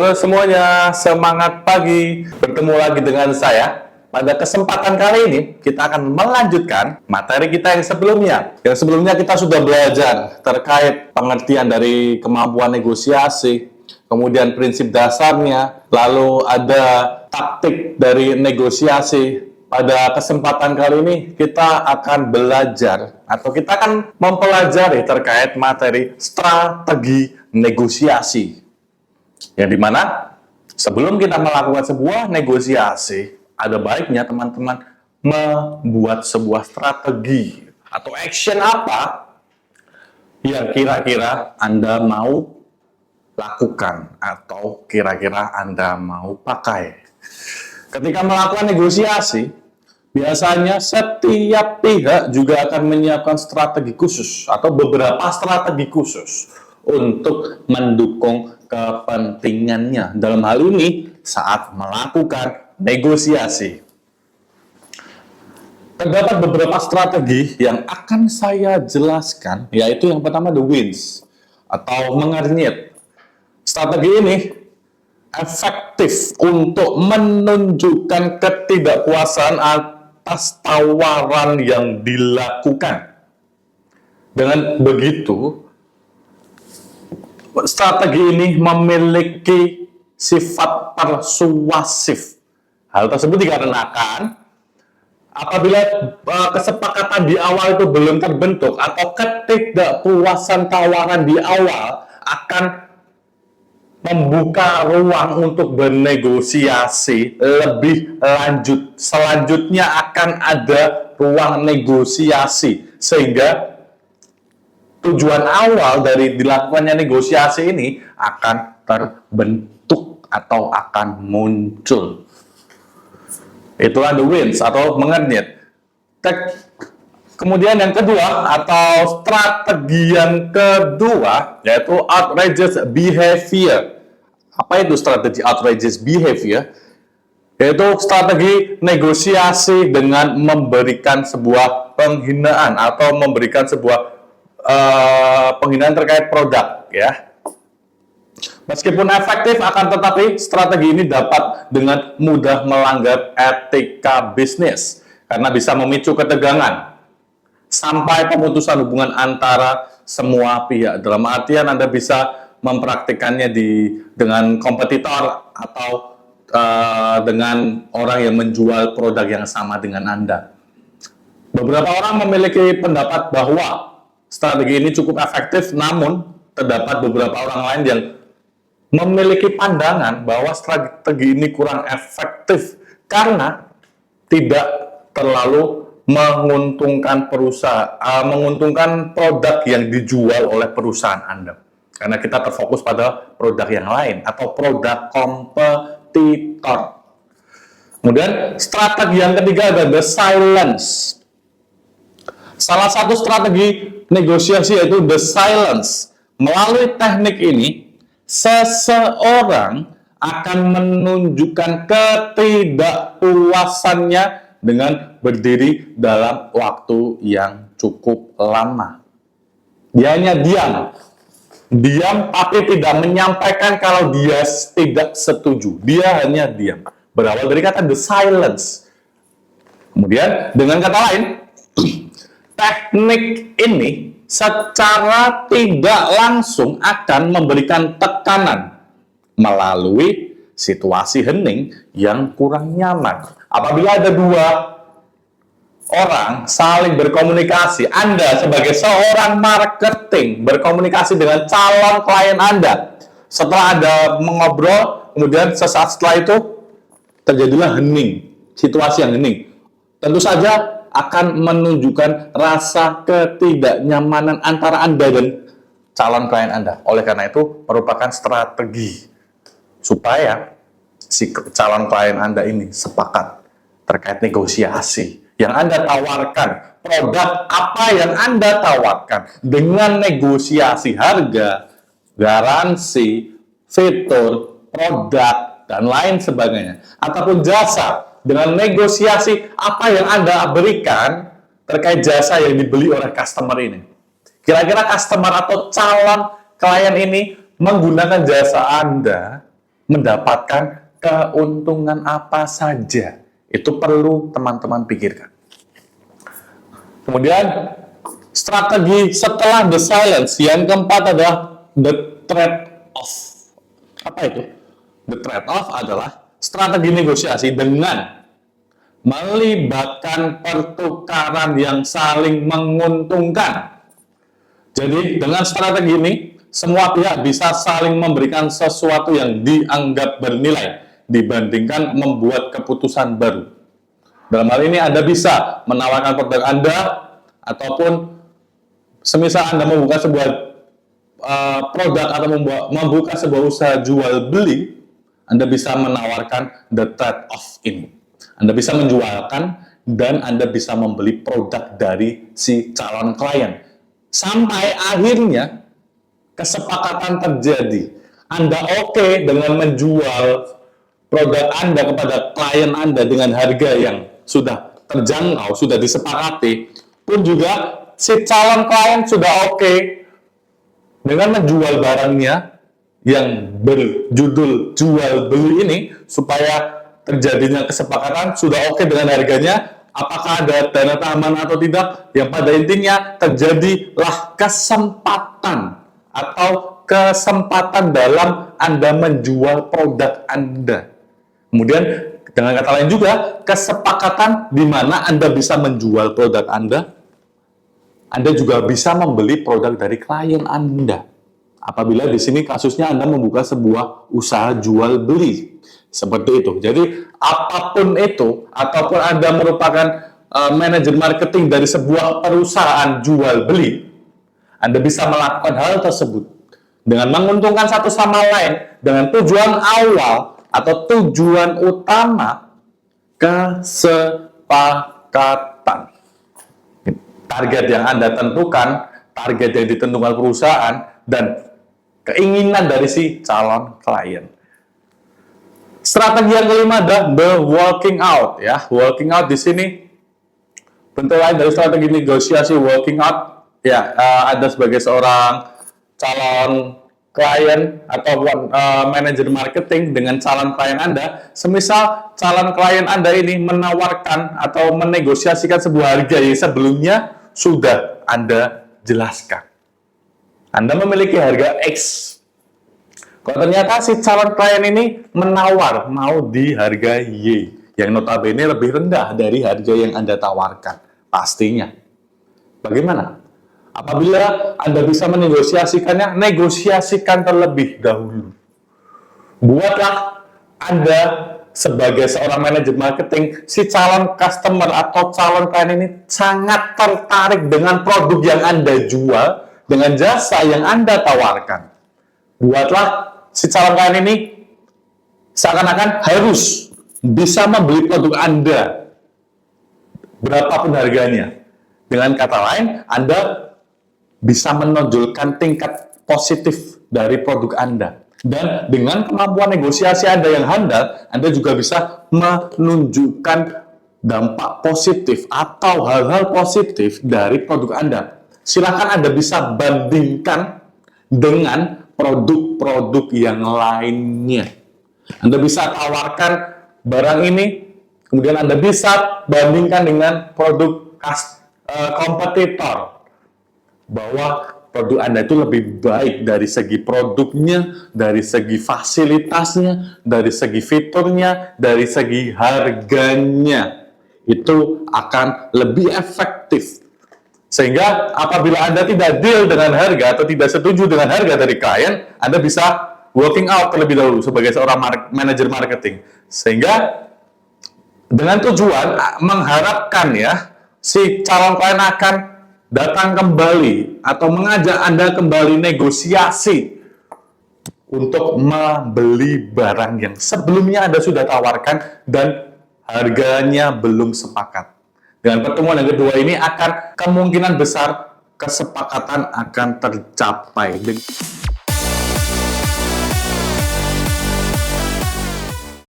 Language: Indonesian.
Halo semuanya, semangat pagi. Bertemu lagi dengan saya. Pada kesempatan kali ini, kita akan melanjutkan materi kita yang sebelumnya. Yang sebelumnya kita sudah belajar terkait pengertian dari kemampuan negosiasi, kemudian prinsip dasarnya, lalu ada taktik dari negosiasi. Pada kesempatan kali ini, kita akan belajar atau kita akan mempelajari terkait materi strategi negosiasi. Yang dimana sebelum kita melakukan sebuah negosiasi, ada baiknya teman-teman membuat sebuah strategi atau action apa yang kira-kira Anda mau lakukan atau kira-kira Anda mau pakai. Ketika melakukan negosiasi, biasanya setiap pihak juga akan menyiapkan strategi khusus atau beberapa strategi khusus untuk mendukung kepentingannya. Dalam hal ini, saat melakukan negosiasi. Terdapat beberapa strategi yang akan saya jelaskan, yaitu yang pertama the wins atau mengernyit. Strategi ini efektif untuk menunjukkan ketidakpuasan atas tawaran yang dilakukan. Dengan begitu, strategi ini memiliki sifat persuasif. Hal tersebut dikarenakan apabila kesepakatan di awal itu belum terbentuk atau ketidakpuasan tawaran di awal akan membuka ruang untuk bernegosiasi lebih lanjut. Selanjutnya akan ada ruang negosiasi sehingga tujuan awal dari dilakukannya negosiasi ini akan terbentuk atau akan muncul. Itulah the wins atau mengernyit. Kemudian yang kedua atau strategi yang kedua yaitu outrageous behavior. Apa itu strategi outrageous behavior? Yaitu strategi negosiasi dengan memberikan sebuah penghinaan atau memberikan sebuah penghinaan terkait produk, ya. Meskipun efektif, akan tetapi strategi ini dapat dengan mudah melanggar etika bisnis karena bisa memicu ketegangan sampai pemutusan hubungan antara semua pihak. Dalam artian Anda bisa mempraktikannya dengan kompetitor atau dengan orang yang menjual produk yang sama dengan Anda. Beberapa orang memiliki pendapat bahwa strategi ini cukup efektif, namun terdapat beberapa orang lain yang memiliki pandangan bahwa strategi ini kurang efektif karena tidak terlalu menguntungkan menguntungkan produk yang dijual oleh perusahaan Anda. Karena kita terfokus pada produk yang lain atau produk kompetitor. Kemudian strategi yang ketiga adalah the silence. Salah satu strategi negosiasi yaitu the silence. Melalui teknik ini, seseorang akan menunjukkan ketidakpuasannya dengan berdiri dalam waktu yang cukup lama. Dia hanya diam tapi tidak menyampaikan kalau dia tidak setuju. Dia hanya diam. Berawal dari kata the silence. Kemudian dengan kata lain, teknik ini secara tidak langsung akan memberikan tekanan melalui situasi hening yang kurang nyaman. Apabila ada dua orang saling berkomunikasi, Anda sebagai seorang marketing berkomunikasi dengan calon klien Anda. Setelah Anda mengobrol, kemudian sesaat setelah itu terjadilah hening, situasi yang hening. Tentu saja akan menunjukkan rasa ketidaknyamanan antara Anda dan calon klien Anda. Oleh karena itu, merupakan strategi supaya si calon klien Anda ini sepakat terkait negosiasi. Yang Anda tawarkan, produk apa yang Anda tawarkan dengan negosiasi harga, garansi, fitur, produk, dan lain sebagainya. Ataupun jasa. Dengan negosiasi apa yang Anda berikan terkait jasa yang dibeli oleh customer ini. Kira-kira customer atau calon klien ini menggunakan jasa Anda mendapatkan keuntungan apa saja. Itu perlu teman-teman pikirkan. Kemudian, strategi setelah the silence, yang keempat adalah the trade-off. Apa itu? The trade-off adalah strategi negosiasi dengan melibatkan pertukaran yang saling menguntungkan. Jadi, dengan strategi ini, semua pihak bisa saling memberikan sesuatu yang dianggap bernilai dibandingkan membuat keputusan baru. Dalam hal ini, Anda bisa menawarkan produk Anda, ataupun semisal Anda membuka sebuah produk atau membuka sebuah usaha jual beli, Anda bisa menawarkan the trade-off ini. Anda bisa menjualkan dan Anda bisa membeli produk dari si calon klien. Sampai akhirnya kesepakatan terjadi. Anda oke dengan menjual produk Anda kepada klien Anda dengan harga yang sudah terjangkau, sudah disepakati, pun juga si calon klien sudah oke dengan menjual barangnya yang berjudul jual beli ini, supaya terjadinya kesepakatan, sudah oke dengan harganya, apakah ada dana tambahan atau tidak, yang pada intinya terjadilah kesempatan dalam Anda menjual produk Anda. Kemudian dengan kata lain juga, kesepakatan di mana Anda bisa menjual produk Anda juga bisa membeli produk dari klien Anda. Apabila di sini kasusnya Anda membuka sebuah usaha jual beli. Seperti itu. Jadi, apapun itu, ataupun Anda merupakan manajer marketing dari sebuah perusahaan jual beli, Anda bisa melakukan hal tersebut dengan menguntungkan satu sama lain, dengan tujuan awal atau tujuan utama kesepakatan. Target yang Anda tentukan, target yang ditentukan perusahaan, dan keinginan dari si calon klien. Strategi yang kelima adalah the working out. Ya, working out di sini bentuk lain dari strategi negosiasi. Working out, ya, Anda sebagai seorang calon klien atau manajer marketing dengan calon klien Anda, semisal calon klien Anda ini menawarkan atau menegosiasikan sebuah harga yang sebelumnya sudah Anda jelaskan. Anda memiliki harga X. Kalau ternyata si calon klien ini menawar mau di harga Y, yang notabene lebih rendah dari harga yang Anda tawarkan, pastinya. Bagaimana? Apabila Anda bisa menegosiasikannya, negosiasikan terlebih dahulu. Buatlah Anda sebagai seorang manajer marketing, si calon customer atau calon klien ini sangat tertarik dengan produk yang Anda jual, dengan jasa yang Anda tawarkan. Buatlah si calon klien ini seakan-akan harus bisa membeli produk Anda, berapapun harganya. Dengan kata lain, Anda bisa menonjolkan tingkat positif dari produk Anda. Dan dengan kemampuan negosiasi Anda yang handal, Anda juga bisa menunjukkan dampak positif atau hal-hal positif dari produk Anda. Silakan Anda bisa bandingkan dengan produk-produk yang lainnya. Anda bisa tawarkan barang ini, kemudian Anda bisa bandingkan dengan produk kompetitor, bahwa produk Anda itu lebih baik dari segi produknya, dari segi fasilitasnya, dari segi fiturnya, dari segi harganya. Itu akan lebih efektif. Sehingga apabila Anda tidak deal dengan harga atau tidak setuju dengan harga dari klien, Anda bisa working out terlebih dahulu sebagai seorang manajer marketing. Sehingga dengan tujuan mengharapkan ya, si calon klien akan datang kembali atau mengajak Anda kembali negosiasi untuk membeli barang yang sebelumnya Anda sudah tawarkan dan harganya belum sepakat. Dengan pertemuan yang kedua ini akan kemungkinan besar kesepakatan akan tercapai.